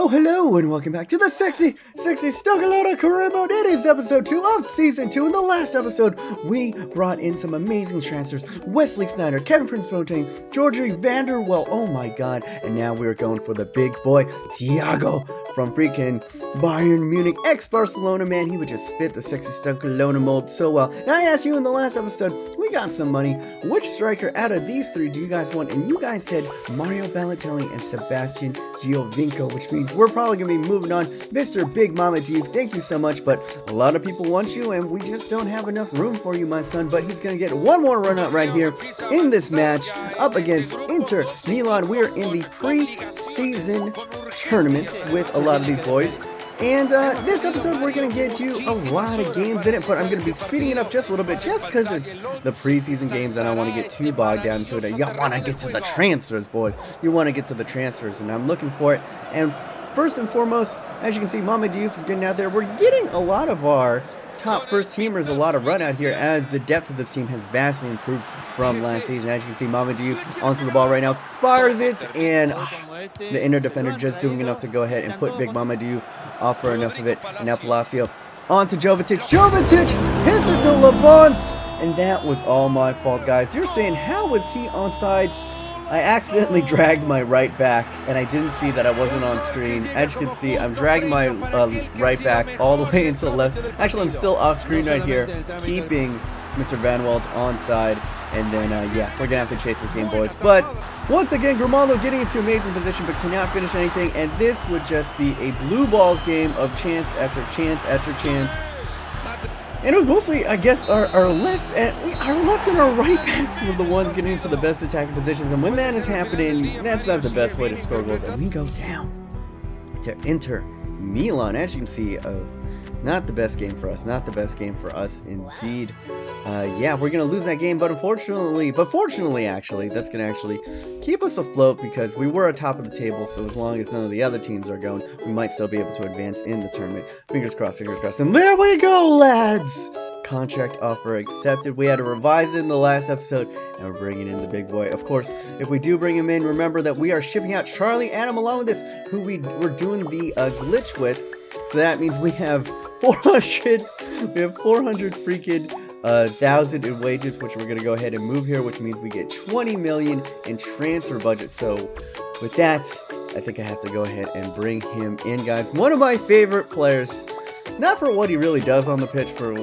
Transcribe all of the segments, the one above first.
Hello, and welcome back to the sexy Stoke City Career Mode. It is episode 2 of season 2. In the last episode, we brought in some amazing transfers. Wesley Sneijder, Kevin Prince-Boateng, Georgie Vanderwell, oh my god. And now we're going for the big boy, Thiago, from freaking Bayern Munich, ex-Barcelona, man. He would just fit the sexy Stoke City mold so well. And I asked you in the last episode, we got some money. Which striker out of these three do you guys want? And you guys said Mario Balotelli and Sebastian Giovinco, which means we're probably going to be moving on. Mr. Big Mama G, thank you so much, but a lot of people want you, and we just don't have enough room for you, my son. But he's going to get one more run out right here in this match up against Inter Milan. We're in the pre-season tournaments with a lot of these boys. And this episode, we're going to get you a lot of games in it, but I'm going to be speeding it up just a little bit, just because it's the preseason games. I don't want to get too bogged down to it. You want to get to the transfers, boys. You want to get to the transfers, and I'm looking for it. And first and foremost, as you can see, Mama Diouf is getting out there. We're getting a lot of our top first teamers a lot of run out here, as the depth of this team has vastly improved from last season. As you can see, Mama Diouf onto the ball right now, fires it, and the inner defender just doing enough to go ahead and put Big Mama Diouf off for enough of it. And now Palacio onto Jovetic. Jovetic hits it to Levant, and that was all my fault, guys. You're saying, how was he onside? I accidentally dragged my right back, and I didn't see that I wasn't on screen. As you can see, I'm dragging my right back all the way into the left. Actually, I'm still off screen right here, keeping Mr. Van Welt onside. And then, yeah, we're going to have to chase this game, boys. But once again, Grimaldo getting into amazing position, but cannot finish anything. And this would just be a blue balls game of chance after chance after chance. And it was mostly, I guess, our left and our right backs were the ones getting into the best attacking positions. And when that is happening, that's not the best way to score goals. And we go down to Inter Milan. As you can see, not the best game for us. Not the best game for us, indeed. Yeah, we're going to lose that game, but fortunately, actually, that's going to actually keep us afloat, because we were atop of the table, so as long as none of the other teams are going, we might still be able to advance in the tournament. Fingers crossed, and there we go, lads! Contract offer accepted. We had to revise it in the last episode, and we're bringing in the big boy. Of course, if we do bring him in, remember that we are shipping out Charlie Adam along with this, who we were doing the glitch with, so that means we have 400 freaking 1,000 in wages, which we're going to go ahead and move here, which means we get 20 million in transfer budget. So with that, I think I have to go ahead and bring him in, guys. One of my favorite players, not for what he really does on the pitch, for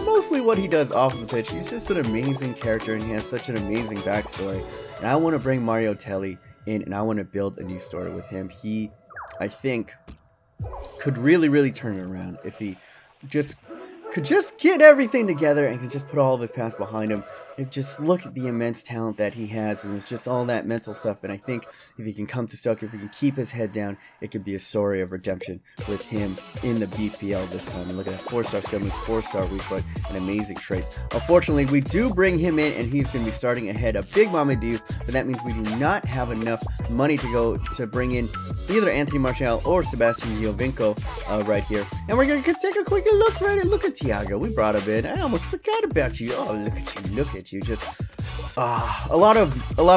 mostly what he does off the pitch. He's just an amazing character, and he has such an amazing backstory. And I want to bring Balotelli in, and I want to build a new story with him. He, I think, could really turn it around if he could just get everything together and could just put all of his past behind him and just look at the immense talent that he has. And it's just all that mental stuff. And I think if he can come to Stoke, if he can keep his head down, it could be a story of redemption with him in the BPL this time. And look at that, 4-star scummies, 4-star weak foot, and amazing traits. Unfortunately, we do bring him in, and he's going to be starting ahead of Big Mama Diouf, but that means we do not have enough money to go to bring in either Anthony Martial or Sebastian Giovinco right here. And we're going to take a quick look right at, look at Thiago. We brought him in. I almost forgot about you. Oh, look at you, just a lot of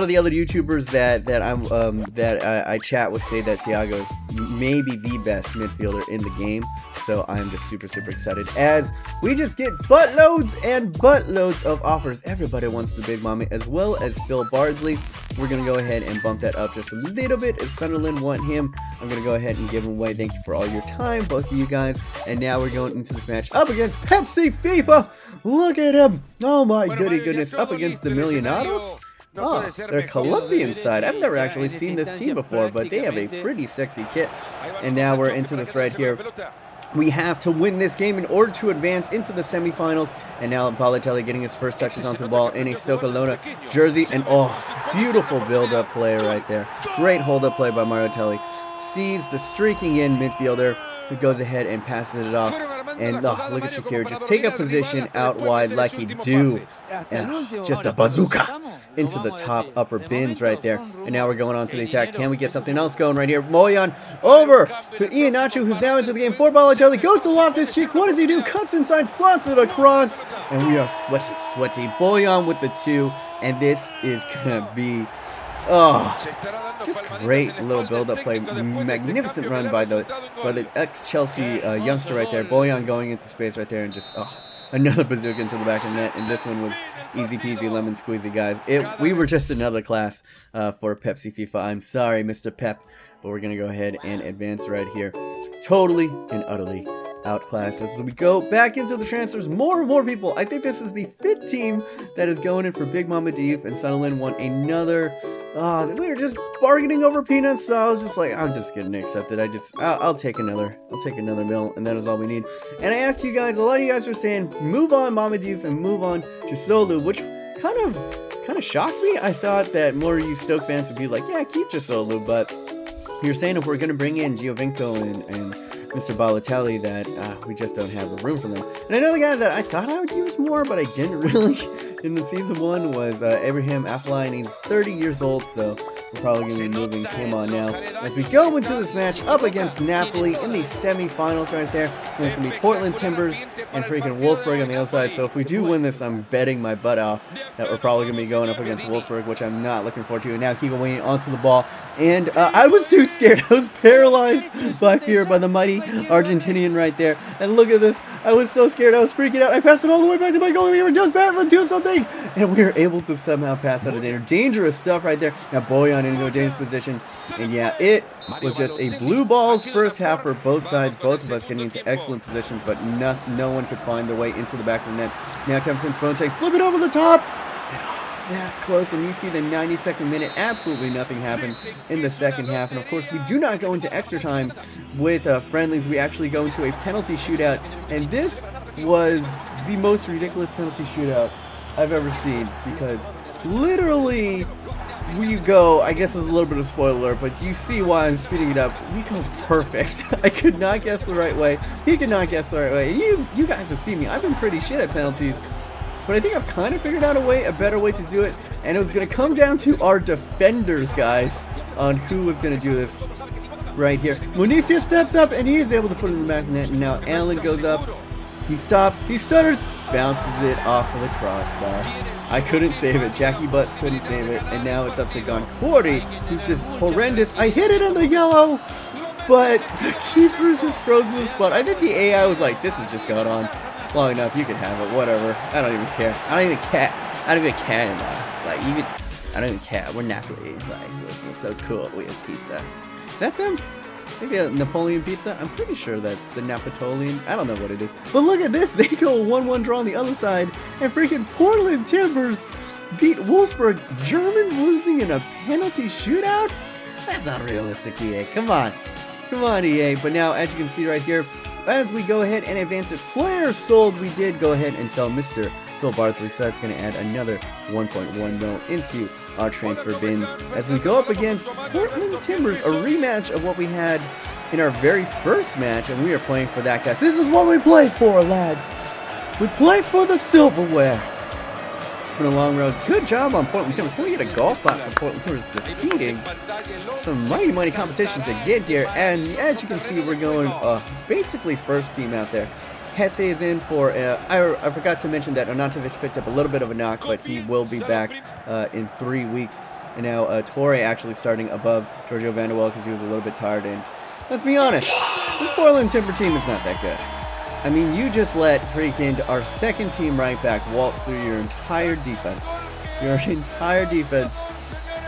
the other YouTubers that I chat with say that Thiago is maybe the best midfielder in the game. So I'm just super excited, as we just get buttloads and buttloads of offers. Everybody wants the Big Mommy, as well as Phil Bardsley. We're going to go ahead and bump that up just a little bit. If Sunderland want him, I'm going to go ahead and give him away. Thank you for all your time, both of you guys. And now we're going into this match up against Pepsi FIFA. Look at him. Oh my goodness. Up against the Millonarios. Oh, they're Colombian side. I've never actually seen this team before, but they have a pretty sexy kit. And now we're into this right here. We have to win this game in order to advance into the semifinals. And now Balotelli getting his first touches onto the ball in a Stoke City jersey. And oh, beautiful build-up play right there. Great hold-up play by Balotelli. Sees the streaking in midfielder, who goes ahead and passes it off. And look at Shakir, just take a position out wide like he do. And just a bazooka into the top upper bins right there. And now we're going on to the attack. Can we get something else going right here? Moyan over to Iheanacho, who's now into the game for Balotelli. Goes to Loftus Cheek. What does he do? Cuts inside, slots it across. And we are sweaty. Boyan with the 2. And this is going to be Oh, just great little build-up play. Magnificent run by the ex-Chelsea youngster right there. Boyan going into space right there and just, another bazooka into the back of the net. And this one was easy peasy lemon squeezy, guys. We were just another class for Pepsi FIFA. I'm sorry, Mr. Pep, but we're going to go ahead and advance right here. Totally and utterly outclassed. So we go back into the transfers, more and more people. I think this is the 5th team that is going in for Big Mama Deep, and Sunderland won another. We were just bargaining over peanuts, so I was just like, I'm just getting accepted. I'll take another meal, and that is all we need. And I asked you guys, a lot of you guys were saying, move on Mama Deep and move on Gisolu, which kind of shocked me. I thought that more of you Stoke fans would be like, yeah, keep Gisolu, but you're saying if we're going to bring in Giovinco and Mr. Balotelli that we just don't have the room for them. And another guy that I thought I would use more, but I didn't really in the season 1 was Abraham Afellay, and he's 30 years old, so we're probably going to be moving him on now. As we go into this match up against Napoli in the semi-finals right there, and it's going to be Portland Timbers and freaking Wolfsburg on the other side. So if we do win this, I'm betting my butt off that we're probably going to be going up against Wolfsburg, which I'm not looking forward to. And now Keegan Wayne onto the ball, and I was too scared. I was paralyzed by fear by the mighty Argentinian right there. And look at this. I was so scared. I was freaking out. I passed it all the way back to my goalkeeper. Just Batlin, do something. And we were able to somehow pass out of danger. Dangerous stuff right there. Now Boyan into a dangerous position. And yeah, it was just a blue balls first half for both sides. Both of us getting into excellent positions, but no one could find their way into the back of the net. Now Kevin Prince Boateng flip it over the top. That close, and you see the 92nd minute, absolutely nothing happened in the second half. And of course, we do not go into extra time with friendlies. We actually go into a penalty shootout, and this was the most ridiculous penalty shootout I've ever seen, because literally we go, I guess there's a little bit of spoiler alert, but you see why I'm speeding it up. We go perfect. I could not guess the right way. He could not guess the right way. And you guys have seen me. I've been pretty shit at penalties. But I think I've kind of figured out a better way to do it. And it was going to come down to our defenders, guys, on who was going to do this right here. Municio steps up, and he is able to put it in the back of the net. And now Allen goes up. He stops. He stutters. Bounces it off of the crossbar. I couldn't save it. Jackie Butts couldn't save it. And now it's up to Goncourt, who's just horrendous. I hit it on the yellow, but the keeper just froze in the spot. I think the AI was like, this has just gone on long enough, you can have it, whatever. I don't even care. I don't even care anymore. Like, I don't even care. We're Napoli. Like, we're so cool. We have pizza. Is that them? Maybe a Napoleon pizza? I'm pretty sure that's the Napoleon. I don't know what it is. But look at this. They go 1-1 draw on the other side, and freaking Portland Timbers beat Wolfsburg. Germans losing in a penalty shootout? That's not realistic, EA. Come on. Come on, EA. But now, as you can see right here, as we go ahead and advance it, players sold, we did go ahead and sell Mr. Phil Bardsley, so that's going to add another 1.1 mil into our transfer bins as we go up against Portland Timbers, a rematch of what we had in our very first match, and we are playing for that, guys. This is what we play for, lads. We play for the silverware. It's been a long road. Good job on Portland Timbers. Can we get a golf clap for Portland Timbers defeating some mighty competition to get here? And as you can see, we're going basically first team out there. Hesse is in for, I forgot to mention that Onatovic picked up a little bit of a knock, but he will be back in 3 weeks. And now Torre actually starting above Giorgio Vanderwell because he was a little bit tired. And let's be honest, this Portland Timber team is not that good. I mean, you just let freaking our second team right back waltz through your entire defense. Your entire defense.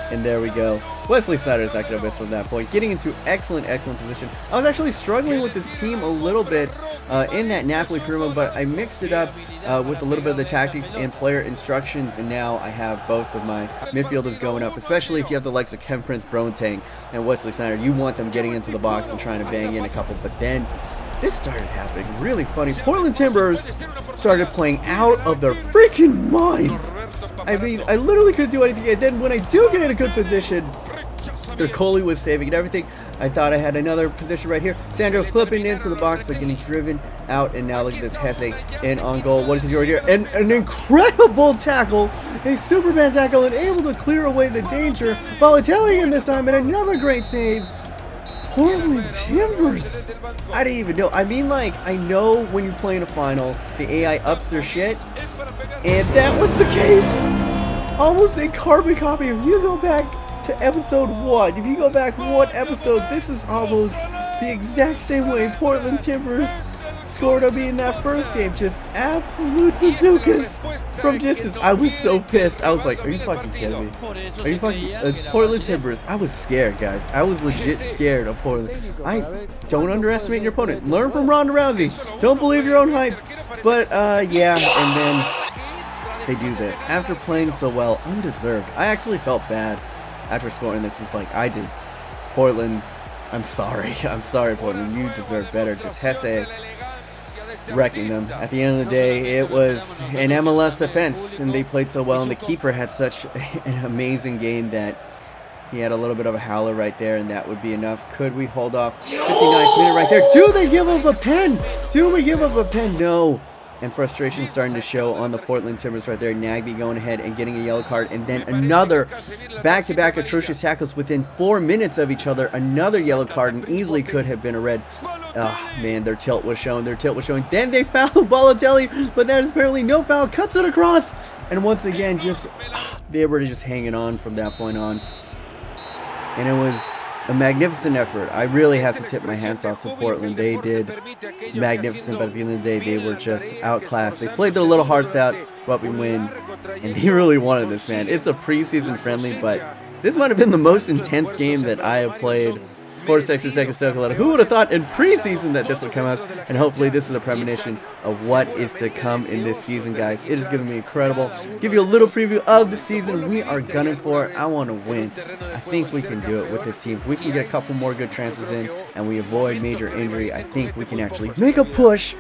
And there we go. Wesley Sneijder is not going to miss from that point. Getting into excellent position. I was actually struggling with this team a little bit in that Napoli career mode, but I mixed it up with a little bit of the tactics and player instructions, and now I have both of my midfielders going up, especially if you have the likes of Kevin Prince Boateng and Wesley Sneijder. You want them getting into the box and trying to bang in a couple, but then this started happening really funny. Portland Timbers started playing out of their freaking minds. I mean, I literally couldn't do anything, and then when I do get in a good position, their goalie was saving and everything. I thought I had another position right here. Sandro clipping into the box, but getting driven out, and now look at this Hesse in on goal. What is he doing here? And an incredible tackle, a Superman tackle, and able to clear away the danger. Balotelli in this time, and another great save. Portland Timbers. I didn't even know. I mean, like, I know when you play in a final, the AI ups their shit, and that was the case. Almost a carbon copy. If you go back to episode 1. If you go back one episode, this is almost the exact same way Portland Timbers scored on me in that first game. Just absolute bazookas from distance. I was so pissed. I was like, are you fucking kidding me? Are you fucking... It's Portland Timbers. I was scared, guys. I was legit scared of Portland. Don't underestimate your opponent. Learn from Ronda Rousey. Don't believe your own hype. But, yeah, and then they do this. After playing so well, undeserved. I actually felt bad after scoring this. It's like, I did. Portland, I'm sorry. I'm sorry, Portland. You deserve better. Just Hesse wrecking them. At the end of the day, it was an MLS defense, and they played so well, and the keeper had such an amazing game that he had a little bit of a howler right there, and that would be enough. Could we hold off? 59th minute right there. Do they give up a pen? Do we give up a pen? No. And frustration starting to show on the Portland Timbers right there. Nagby going ahead and getting a yellow card, and then another back-to-back atrocious tackles within 4 minutes of each other. Another yellow card, and easily could have been a red. Oh, man, their tilt was showing. Their tilt was showing. Then they foul Balotelli, but that is apparently no foul. Cuts it across, and once again, just they were just hanging on from that point on. And it was a magnificent effort. I really have to tip my hats off to Portland. They did magnificent, but at the end of the day, they were just outclassed. They played their little hearts out, but we win, and they really wanted this, man. It's a preseason friendly, but this might have been the most intense game that I have played for 62nd Stoke. Who would have thought in preseason that this would come out? And hopefully this is a premonition of what is to come in this season, guys. It is going to be incredible. Give you a little preview of the season we are gunning for. I want to win. I think we can do it with this team. If we can get a couple more good transfers in and we avoid major injury, I think we can actually make a push.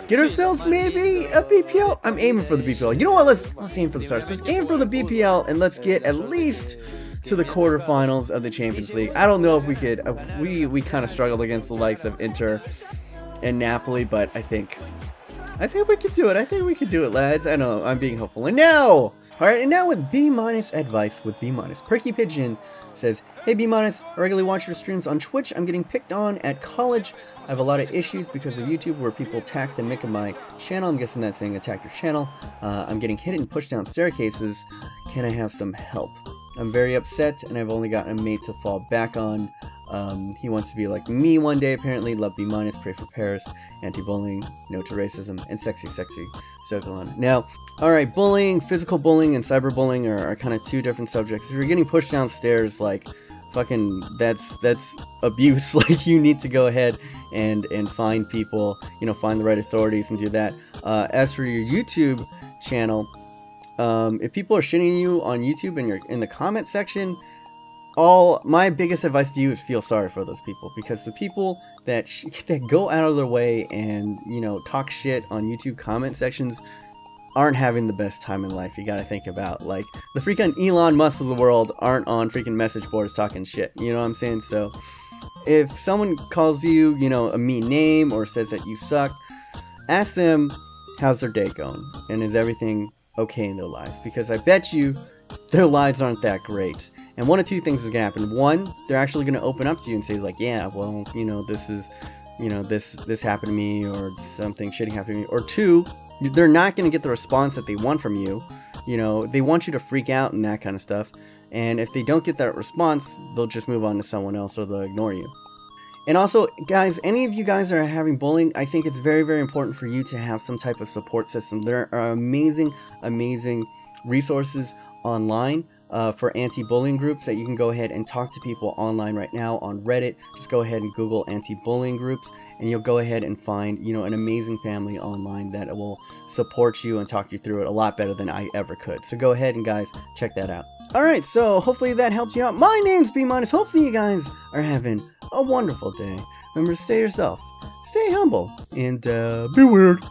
Get ourselves maybe a BPL. I'm aiming for the BPL. You know what? Let's aim for the stars. Let's aim for the BPL, and let's get at least to the quarterfinals of the Champions League. I don't know if we could. We kind of struggled against the likes of Inter and Napoli, but I think we could do it. I think we could do it, lads. I know I'm being hopeful. And now, all right, and now with B- advice with B-. Perky Pigeon says, hey B-, I regularly watch your streams on Twitch. I'm getting picked on at college. I have a lot of issues because of YouTube where people attack the nick of my channel. I'm guessing that's saying attack your channel. I'm getting hit and pushed down staircases. Can I have some help? I'm very upset, and I've only got a mate to fall back on. He wants to be like me one day, apparently. Love B-, pray for Paris, anti-bullying, no to racism, and sexy, so go on. Now, alright, bullying, physical bullying, and cyberbullying are kind of two different subjects. If you're getting pushed downstairs, like, fucking, that's abuse. Like, you need to go ahead and find people, you know, find the right authorities and do that. As for your YouTube channel, if people are shitting you on YouTube and you're in the comment section, my biggest advice to you is feel sorry for those people, because the people that go out of their way and, you know, talk shit on YouTube comment sections aren't having the best time in life. You gotta think about, like, the freaking Elon Musk of the world aren't on freaking message boards talking shit, you know what I'm saying? So if someone calls you, you know, a mean name or says that you suck, ask them how's their day going and is everything okay in their lives, because I bet you their lives aren't that great. And one of two things is gonna happen. One, they're actually gonna open up to you and say, like, yeah, well, you know, this is, you know, this happened to me, or something shitty happened to me. Or two, they're not gonna get the response that they want from you. You know, they want you to freak out and that kind of stuff. And if they don't get that response, they'll just move on to someone else, or they'll ignore you. And also, guys, any of you guys that are having bullying, I think it's very, very important for you to have some type of support system. There are amazing resources online for anti-bullying groups that you can go ahead and talk to people online right now on Reddit. Just go ahead and Google anti-bullying groups, and you'll go ahead and find, you know, an amazing family online that will support you and talk you through it a lot better than I ever could. So go ahead and, guys, check that out. Alright, so hopefully that helped you out. My name's B-. Hopefully you guys are having a wonderful day. Remember to stay yourself, stay humble, and be weird.